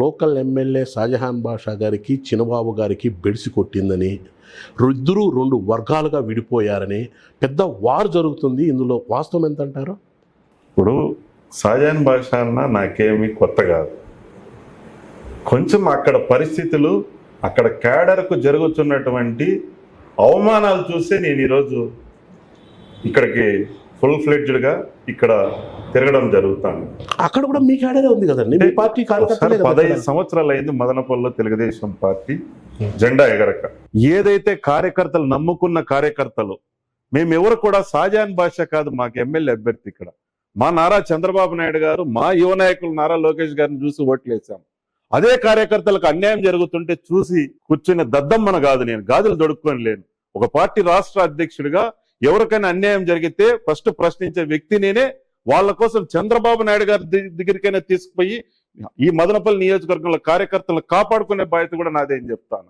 Local MLA Shahjahan బాషా గారికి చినబాబు గారికి బెడిసి కొట్టిందని, ఇద్దరూ రెండు వర్గాలుగా విడిపోయారని పెద్ద వార్ జరుగుతుంది. ఇందులో వాస్తవం ఎంత అంటారు? ఇప్పుడు షాజహాన్ బాషా అన్న నాకేమీ కొత్త కాదు. కొంచెం అక్కడ పరిస్థితులు, అక్కడ క్యాడర్కు జరుగుతున్నటువంటి అవమానాలు చూస్తే నేను ఈరోజు ఇక్కడికి ఫుల్ ఫ్లెడ్జ్డ్గా ఇక్కడ తిరగడం జరుగుతాను. అక్కడ కూడా మీ క్యాడరే ఉంది కదండి, మీ పార్టీ కార్యకర్తలే కదా. 15 సంవత్సరాలు అయింది మదనపల్లిలో తెలుగుదేశం పార్టీ జెండా ఎగరక. ఏదైతే కార్యకర్తలు నమ్ముకున్న కార్యకర్తలు, మేమెవరు కూడా షాజహాన్ బాషా కాదు మాకు ఎమ్మెల్యే అభ్యర్థి. ఇక్కడ మా నారా చంద్రబాబు నాయుడు గారు, మా యువ నాయకులు నారా లోకేష్ గారిని చూసి ఓట్లేసాం. అదే కార్యకర్తలకు అన్యాయం జరుగుతుంటే చూసి కూర్చునే దద్దమ్మన కాదు నేను, గాజులు దొడుక్కొని లేను. ఒక పార్టీ రాష్ట్ర అధ్యక్షుడిగా ఎవరికైనా అన్యాయం జరిగితే ఫస్ట్ ప్రశ్నించే వ్యక్తి నేనే. వాళ్ళ కోసం చంద్రబాబు నాయుడు గారి దగ్గరికైనా తీసుకుపోయి ఈ మదనపల్లి నియోజకవర్గంలో కార్యకర్తలను కాపాడుకునే బాధ్యత కూడా నాదే అని చెప్తాను.